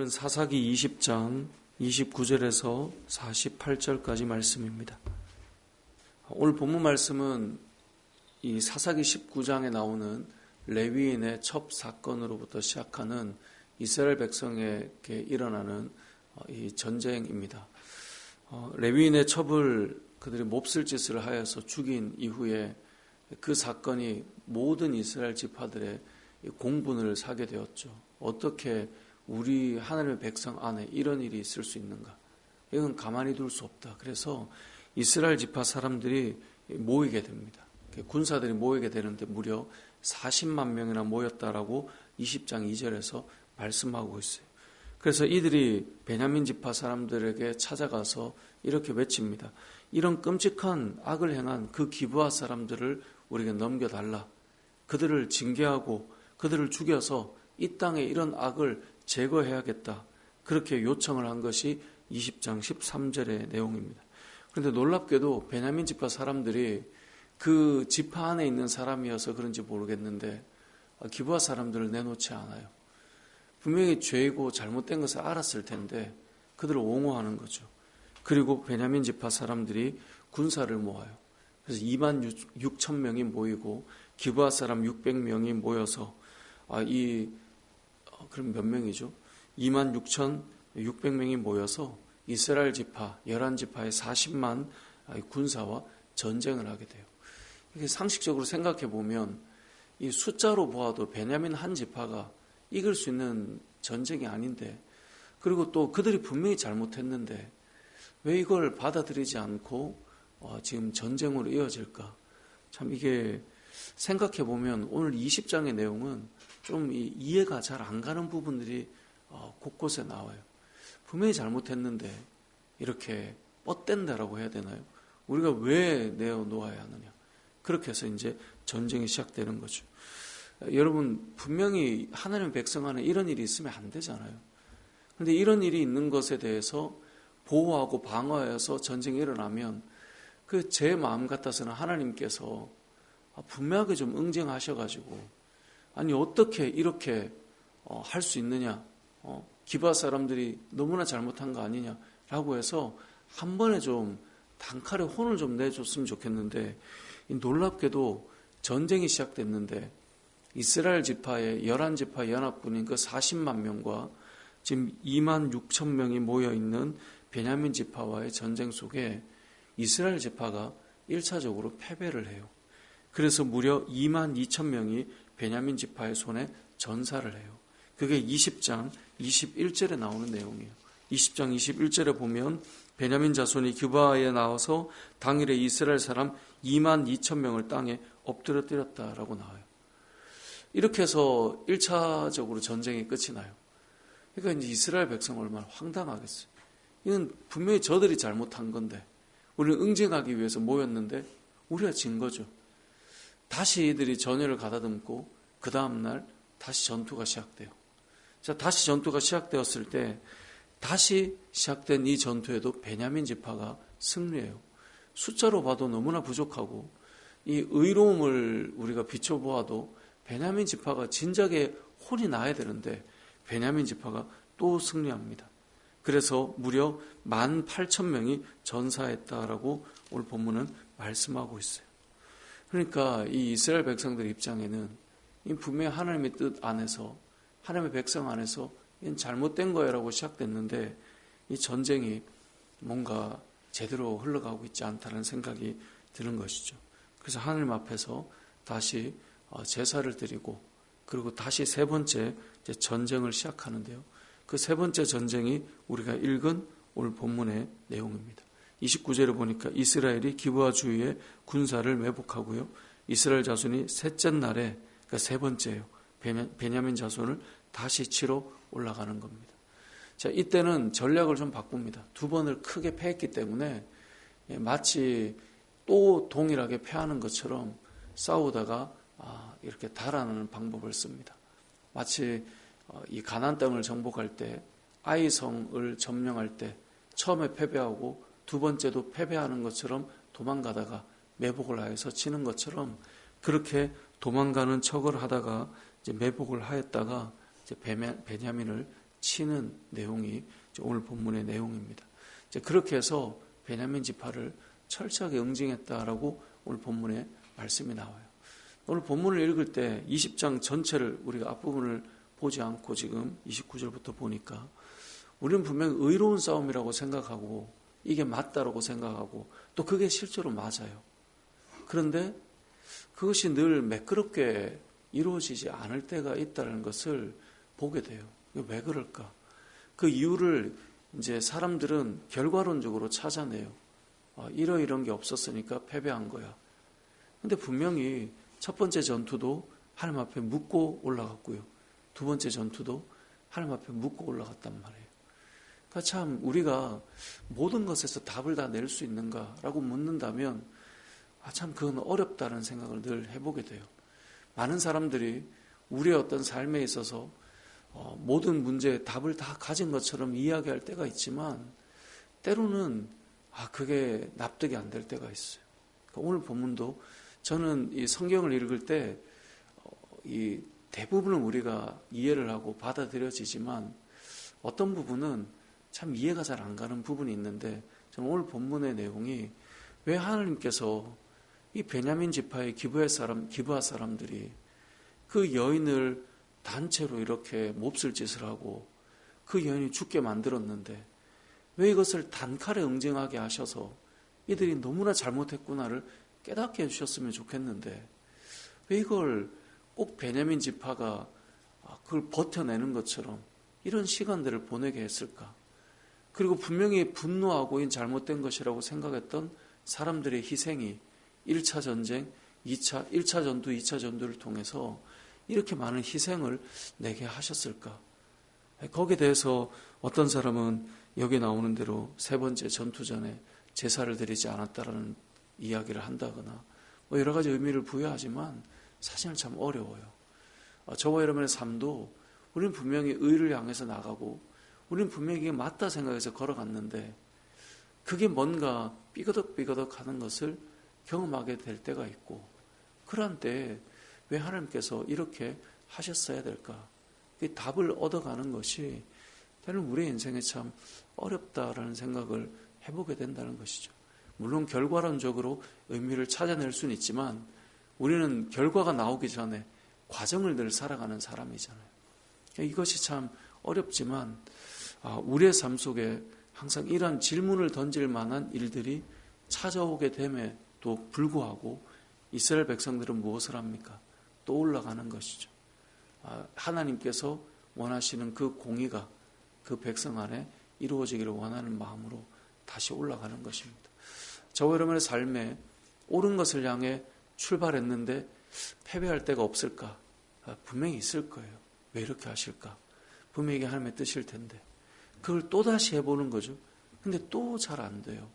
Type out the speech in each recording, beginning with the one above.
오늘은 사사기 20장 29절에서 48절까지 말씀입니다. 오늘 본문 말씀은 이 사사기 19장에 나오는 레위인의 첩 사건으로부터 시작하는 이스라엘 백성에게 일어나는 이 전쟁입니다. 레위인의 첩을 그들이 몹쓸 짓을 하여서 죽인 이후에 그 사건이 모든 이스라엘 지파들의 공분을 사게 되었죠. 어떻게 우리 하나님의 백성 안에 이런 일이 있을 수 있는가? 이건 가만히 둘 수 없다. 그래서 이스라엘 지파 사람들이 모이게 됩니다. 군사들이 모이게 되는데 무려 40만 명이나 모였다라고 20장 2절에서 말씀하고 있어요. 그래서 이들이 베냐민 지파 사람들에게 찾아가서 이렇게 외칩니다. 이런 끔찍한 악을 행한 그 기브아 사람들을 우리에게 넘겨달라. 그들을 징계하고 그들을 죽여서 이 땅에 이런 악을 제거해야겠다. 그렇게 요청을 한 것이 20장 13절의 내용입니다. 그런데 놀랍게도 베냐민 지파 사람들이 그 지파 안에 있는 사람이어서 그런지 모르겠는데 기브아 사람들을 내놓지 않아요. 분명히 죄이고 잘못된 것을 알았을 텐데 그들을 옹호하는 거죠. 그리고 베냐민 지파 사람들이 군사를 모아요. 그래서 2만 6천 명이 모이고 기브아 사람 600명이 모여서 그럼 몇 명이죠? 2만 6,600명이 모여서 이스라엘 지파 11지파의 40만 군사와 전쟁을 하게 돼요. 이게 상식적으로 생각해 보면 이 숫자로 보아도 베냐민 한 지파가 이길 수 있는 전쟁이 아닌데, 그리고 또 그들이 분명히 잘못했는데 왜 이걸 받아들이지 않고 지금 전쟁으로 이어질까? 참 이게 생각해 보면 오늘 20장의 내용은 좀 이해가 잘 안 가는 부분들이 곳곳에 나와요. 분명히 잘못했는데 이렇게 뻗댄다라고 해야 되나요? 우리가 왜 내어놓아야 하느냐? 그렇게 해서 이제 전쟁이 시작되는 거죠. 여러분, 분명히 하나님의 백성 안에 이런 일이 있으면 안 되잖아요. 그런데 이런 일이 있는 것에 대해서 보호하고 방어해서 전쟁이 일어나면 그 제 마음 같아서는 하나님께서 분명하게 좀 응징하셔가지고 아니 어떻게 이렇게 할 수 있느냐, 기브아 사람들이 너무나 잘못한 거 아니냐라고 해서 한 번에 좀 단칼에 혼을 좀 내줬으면 좋겠는데, 놀랍게도 전쟁이 시작됐는데 이스라엘 지파의 11지파 연합군인 그 40만 명과 지금 2만 6천 명이 모여있는 베냐민 지파와의 전쟁 속에 이스라엘 지파가 1차적으로 패배를 해요. 그래서 무려 2만 2천 명이 베냐민 지파의 손에 전사를 해요. 그게 20장 21절에 나오는 내용이에요. 20장 21절에 보면 베냐민 자손이 기브아에 나와서 당일에 이스라엘 사람 2만 2천 명을 땅에 엎드러뜨렸다라고 나와요. 이렇게 해서 1차적으로 전쟁이 끝이 나요. 그러니까 이제 이스라엘 백성 얼마나 황당하겠어요. 이건 분명히 저들이 잘못한 건데 우리를 응징하기 위해서 모였는데 우리가 진 거죠. 다시 이들이 전열을 가다듬고 그 다음날 다시 전투가 시작돼요. 자, 다시 전투가 시작되었을 때 다시 시작된 이 전투에도 베냐민 지파가 승리해요. 숫자로 봐도 너무나 부족하고 이 의로움을 우리가 비춰보아도 베냐민 지파가 진작에 혼이 나야 되는데 베냐민 지파가 또 승리합니다. 그래서 무려 18,000명이 전사했다라고 오늘 본문은 말씀하고 있어요. 그러니까 이 이스라엘 백성들 입장에는 분명히 하나님의 뜻 안에서, 하나님의 백성 안에서 이건 잘못된 거야라고 시작됐는데 이 전쟁이 뭔가 제대로 흘러가고 있지 않다는 생각이 드는 것이죠. 그래서 하나님 앞에서 다시 제사를 드리고 그리고 다시 세 번째 전쟁을 시작하는데요. 그 세 번째 전쟁이 우리가 읽은 오늘 본문의 내용입니다. 29절에 보니까 이스라엘이 기브아 주위에 군사를 매복하고요. 이스라엘 자손이 셋째 날에, 그러니까 세 번째예요. 베냐민 자손을 다시 치러 올라가는 겁니다. 자, 이때는 전략을 좀 바꿉니다. 두 번을 크게 패했기 때문에 마치 또 동일하게 패하는 것처럼 싸우다가 이렇게 달아나는 방법을 씁니다. 마치 이 가나안 땅을 정복할 때 아이성을 점령할 때 처음에 패배하고 두 번째도 패배하는 것처럼 도망가다가 매복을 하여서 치는 것처럼 그렇게 도망가는 척을 하다가 이제 매복을 하였다가 이제 베냐민을 치는 내용이 오늘 본문의 내용입니다. 이제 그렇게 해서 베냐민 지파를 철저하게 응징했다라고 오늘 본문에 말씀이 나와요. 오늘 본문을 읽을 때 20장 전체를 우리가 앞부분을 보지 않고 지금 29절부터 보니까 우리는 분명히 의로운 싸움이라고 생각하고 이게 맞다라고 생각하고 또 그게 실제로 맞아요. 그런데 그것이 늘 매끄럽게 이루어지지 않을 때가 있다는 것을 보게 돼요. 왜 그럴까? 그 이유를 이제 사람들은 결과론적으로 찾아내요. 이런 게 없었으니까 패배한 거야. 근데 분명히 첫 번째 전투도 하나님 앞에 묻고 올라갔고요. 두 번째 전투도 하나님 앞에 묻고 올라갔단 말이에요. 그러니까 참 우리가 모든 것에서 답을 다 낼 수 있는가라고 묻는다면 참 그건 어렵다는 생각을 늘 해보게 돼요. 많은 사람들이 우리의 어떤 삶에 있어서 모든 문제에 답을 다 가진 것처럼 이야기할 때가 있지만 때로는 그게 납득이 안 될 때가 있어요. 그러니까 오늘 본문도 저는 이 성경을 읽을 때 이 대부분은 우리가 이해를 하고 받아들여지지만 어떤 부분은 참 이해가 잘 안 가는 부분이 있는데 저는 오늘 본문의 내용이 왜 하나님께서 이 베냐민 지파의 기브아 사람들이 그 여인을 단체로 이렇게 몹쓸 짓을 하고 그 여인이 죽게 만들었는데 왜 이것을 단칼에 응징하게 하셔서 이들이 너무나 잘못했구나를 깨닫게 해주셨으면 좋겠는데 왜 이걸 꼭 베냐민 지파가 그걸 버텨내는 것처럼 이런 시간들을 보내게 했을까? 그리고 분명히 분노하고 이 잘못된 것이라고 생각했던 사람들의 희생이 1차 전쟁, 1차 전투, 2차 전투를 통해서 이렇게 많은 희생을 내게 하셨을까? 거기에 대해서 어떤 사람은 여기 나오는 대로 세 번째 전투 전에 제사를 드리지 않았다라는 이야기를 한다거나 여러 가지 의미를 부여하지만 사실은 참 어려워요. 저와 여러분의 삶도 우리는 분명히 의를 향해서 나가고 우리는 분명히 이게 맞다 생각해서 걸어갔는데 그게 뭔가 삐거덕삐거덕 하는 것을 경험하게 될 때가 있고 그런 때 왜 하나님께서 이렇게 하셨어야 될까? 그 답을 얻어가는 것이 때로는 우리의 인생에 참 어렵다라는 생각을 해보게 된다는 것이죠. 물론 결과론적으로 의미를 찾아낼 수는 있지만 우리는 결과가 나오기 전에 과정을 늘 살아가는 사람이잖아요. 이것이 참 어렵지만 우리의 삶 속에 항상 이러한 질문을 던질 만한 일들이 찾아오게 됨에도 불구하고 이스라엘 백성들은 무엇을 합니까? 또 올라가는 것이죠. 하나님께서 원하시는 그 공의가 그 백성 안에 이루어지기를 원하는 마음으로 다시 올라가는 것입니다. 저와 여러분의 삶에 옳은 것을 향해 출발했는데 패배할 때가 없을까? 분명히 있을 거예요. 왜 이렇게 하실까? 분명히 이게 하나님의 뜻일 텐데 그걸 또다시 해보는 거죠. 근데 또 잘 안 돼요.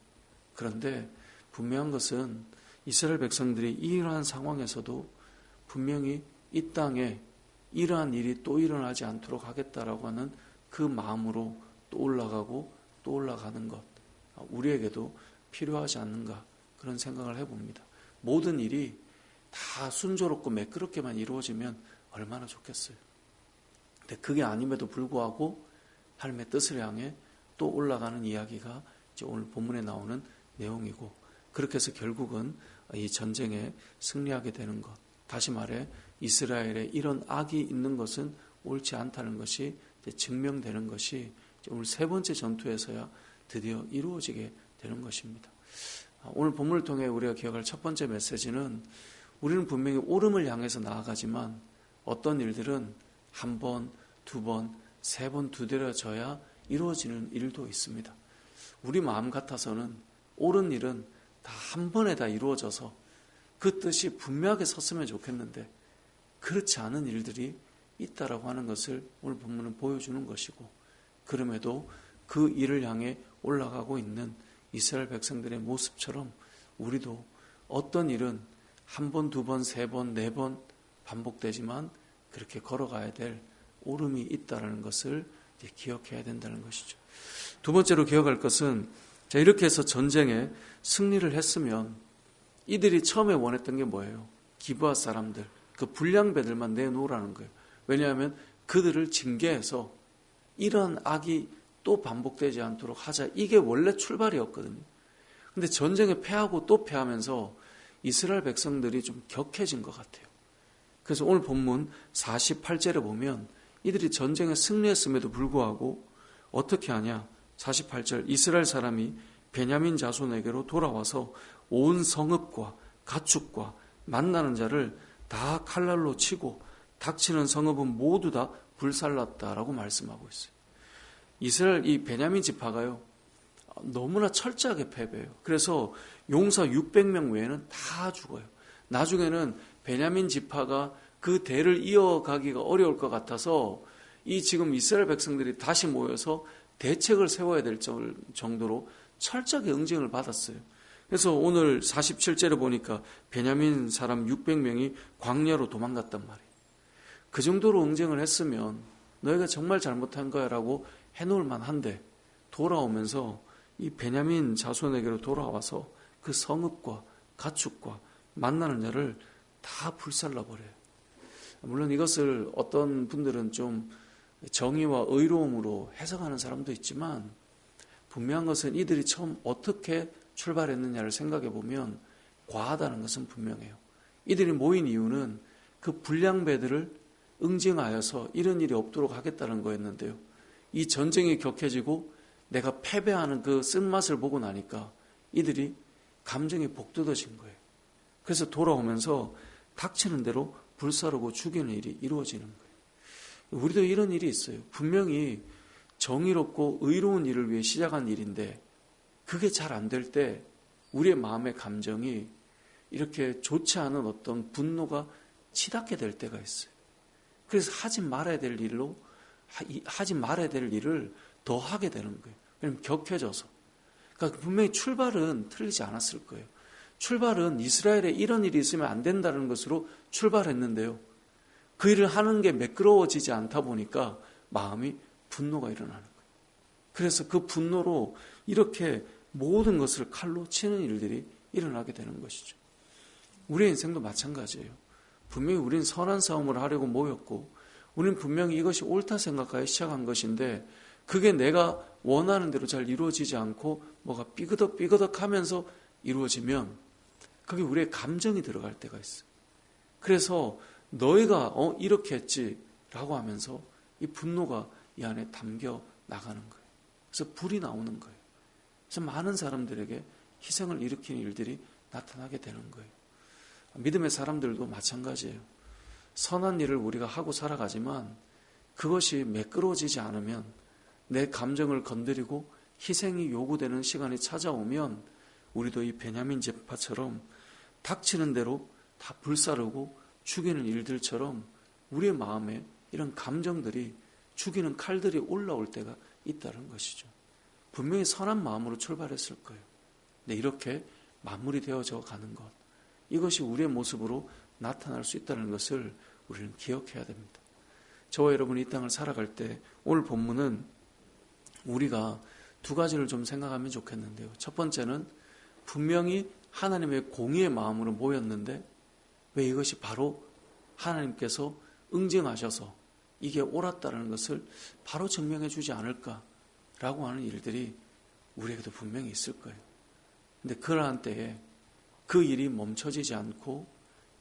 그런데 분명한 것은 이스라엘 백성들이 이러한 상황에서도 분명히 이 땅에 이러한 일이 또 일어나지 않도록 하겠다라고 하는 그 마음으로 또 올라가고 또 올라가는 것 우리에게도 필요하지 않는가 그런 생각을 해봅니다. 모든 일이 다 순조롭고 매끄럽게만 이루어지면 얼마나 좋겠어요. 근데 그게 아님에도 불구하고 하나님의 뜻을 향해 또 올라가는 이야기가 이제 오늘 본문에 나오는 내용이고 그렇게 해서 결국은 이 전쟁에 승리하게 되는 것. 다시 말해 이스라엘에 이런 악이 있는 것은 옳지 않다는 것이 증명되는 것이 오늘 세 번째 전투에서야 드디어 이루어지게 되는 것입니다. 오늘 본문을 통해 우리가 기억할 첫 번째 메시지는 우리는 분명히 옳음을 향해서 나아가지만 어떤 일들은 한 번, 두 번, 세 번 두드려져야 이루어지는 일도 있습니다. 우리 마음 같아서는 옳은 일은 다 한 번에 다 이루어져서 그 뜻이 분명하게 섰으면 좋겠는데 그렇지 않은 일들이 있다라고 하는 것을 오늘 본문은 보여주는 것이고 그럼에도 그 일을 향해 올라가고 있는 이스라엘 백성들의 모습처럼 우리도 어떤 일은 한 번, 두 번, 세 번, 네 번 반복되지만 그렇게 걸어가야 될 옳음이 있다는 것을 기억해야 된다는 것이죠. 두 번째로 기억할 것은 이렇게 해서 전쟁에 승리를 했으면 이들이 처음에 원했던 게 뭐예요? 기브아 사람들, 그 불량배들만 내놓으라는 거예요. 왜냐하면 그들을 징계해서 이런 악이 또 반복되지 않도록 하자. 이게 원래 출발이었거든요. 근데 전쟁에 패하고 또 패하면서 이스라엘 백성들이 좀 격해진 것 같아요. 그래서 오늘 본문 48절에 보면 이들이 전쟁에 승리했음에도 불구하고 어떻게 하냐? 48절 이스라엘 사람이 베냐민 자손에게로 돌아와서 온 성읍과 가축과 만나는 자를 다 칼날로 치고 닥치는 성읍은 모두 다 불살랐다라고 말씀하고 있어요. 이스라엘 이 베냐민 지파가요 너무나 철저하게 패배해요. 그래서 용사 600명 외에는 다 죽어요. 나중에는 베냐민 지파가 그 대를 이어가기가 어려울 것 같아서 이 지금 이스라엘 백성들이 다시 모여서 대책을 세워야 될 정도로 철저하게 응징을 받았어요. 그래서 오늘 47절에 보니까 베냐민 사람 600명이 광야로 도망갔단 말이에요. 그 정도로 응징을 했으면 너희가 정말 잘못한 거야 라고 해놓을 만한데 돌아오면서 이 베냐민 자손에게로 돌아와서 그 성읍과 가축과 만나는 자를 다 불살라버려요. 물론 이것을 어떤 분들은 좀 정의와 의로움으로 해석하는 사람도 있지만 분명한 것은 이들이 처음 어떻게 출발했느냐를 생각해 보면 과하다는 것은 분명해요. 이들이 모인 이유는 그 불량배들을 응징하여서 이런 일이 없도록 하겠다는 거였는데요. 이 전쟁이 격해지고 내가 패배하는 그 쓴맛을 보고 나니까 이들이 감정이 복돋아진 거예요. 그래서 돌아오면서 닥치는 대로 불사르고 죽이는 일이 이루어지는 거예요. 우리도 이런 일이 있어요. 분명히 정의롭고 의로운 일을 위해 시작한 일인데 그게 잘 안 될 때 우리의 마음의 감정이 이렇게 좋지 않은 어떤 분노가 치닫게 될 때가 있어요. 그래서 하지 말아야 될 일을 더 하게 되는 거예요. 왜냐하면 격해져서. 그러니까 분명히 출발은 틀리지 않았을 거예요. 출발은 이스라엘에 이런 일이 있으면 안 된다는 것으로 출발했는데요. 그 일을 하는 게 매끄러워지지 않다 보니까 마음이 분노가 일어나는 거예요. 그래서 그 분노로 이렇게 모든 것을 칼로 치는 일들이 일어나게 되는 것이죠. 우리의 인생도 마찬가지예요. 분명히 우리는 선한 싸움을 하려고 모였고 우리는 분명히 이것이 옳다 생각하여 시작한 것인데 그게 내가 원하는 대로 잘 이루어지지 않고 뭐가 삐그덕 하면서 이루어지면 그게 우리의 감정이 들어갈 때가 있어요. 그래서 너희가 이렇게 했지라고 하면서 이 분노가 이 안에 담겨 나가는 거예요. 그래서 불이 나오는 거예요. 그래서 많은 사람들에게 희생을 일으키는 일들이 나타나게 되는 거예요. 믿음의 사람들도 마찬가지예요. 선한 일을 우리가 하고 살아가지만 그것이 매끄러워지지 않으면 내 감정을 건드리고 희생이 요구되는 시간이 찾아오면 우리도 이 베냐민 지파처럼 닥치는 대로 다 불사르고 죽이는 일들처럼 우리의 마음에 이런 감정들이 죽이는 칼들이 올라올 때가 있다는 것이죠. 분명히 선한 마음으로 출발했을 거예요. 근데 이렇게 마무리되어져 가는 것, 이것이 우리의 모습으로 나타날 수 있다는 것을 우리는 기억해야 됩니다. 저와 여러분이 이 땅을 살아갈 때 오늘 본문은 우리가 두 가지를 좀 생각하면 좋겠는데요. 첫 번째는 분명히 하나님의 공의의 마음으로 모였는데 왜 이것이 바로 하나님께서 응징하셔서 이게 옳았다는 것을 바로 증명해 주지 않을까라고 하는 일들이 우리에게도 분명히 있을 거예요. 근데 그러한 때에 그 일이 멈춰지지 않고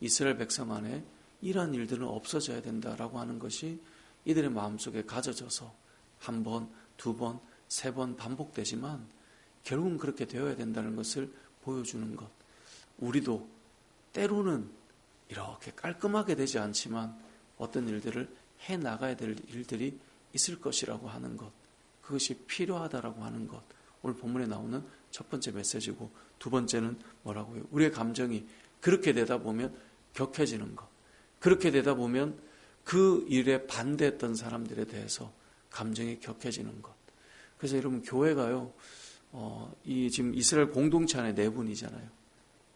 이스라엘 백성 안에 이러한 일들은 없어져야 된다라고 하는 것이 이들의 마음속에 가져져서 한 번, 두 번, 세 번 반복되지만 결국은 그렇게 되어야 된다는 것을 보여주는 것. 우리도 때로는 이렇게 깔끔하게 되지 않지만 어떤 일들을 해나가야 될 일들이 있을 것이라고 하는 것. 그것이 필요하다라고 하는 것. 오늘 본문에 나오는 첫 번째 메시지고 두 번째는 뭐라고요? 우리의 감정이 그렇게 되다 보면 격해지는 것. 그렇게 되다 보면 그 일에 반대했던 사람들에 대해서 감정이 격해지는 것. 그래서 여러분 교회가요. 이 지금 이스라엘 공동체 안에 내분이잖아요.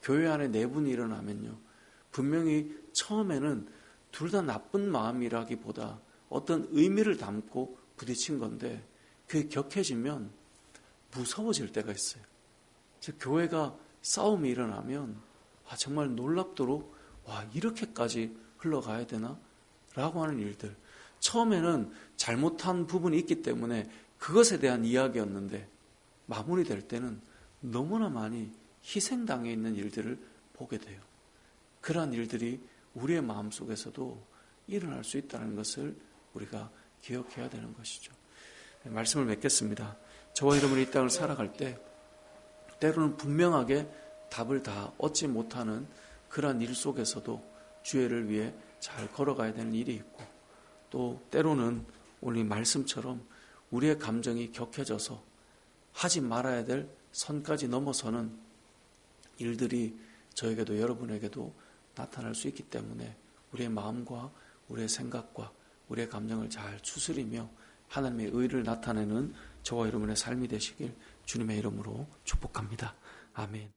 교회 안에 내분이 일어나면요. 분명히 처음에는 둘 다 나쁜 마음이라기보다 어떤 의미를 담고 부딪힌 건데 그게 격해지면 무서워질 때가 있어요. 그래서 교회가 싸움이 일어나면 정말 놀랍도록 이렇게까지 흘러가야 되나? 라고 하는 일들. 처음에는 잘못한 부분이 있기 때문에 그것에 대한 이야기였는데 마무리될 때는 너무나 많이 희생당해 있는 일들을 보게 돼요. 그러한 일들이 우리의 마음속에서도 일어날 수 있다는 것을 우리가 기억해야 되는 것이죠. 말씀을 맺겠습니다. 저와 여러분이 이 땅을 살아갈 때 때로는 분명하게 답을 다 얻지 못하는 그러한 일 속에서도 주의를 위해 잘 걸어가야 되는 일이 있고, 또 때로는 오늘 이 말씀처럼 우리의 감정이 격해져서 하지 말아야 될 선까지 넘어서는 일들이 저에게도 여러분에게도 나타날 수 있기 때문에 우리의 마음과 우리의 생각과 우리의 감정을 잘 추스리며 하나님의 의를 나타내는 저와 여러분의 삶이 되시길 주님의 이름으로 축복합니다. 아멘.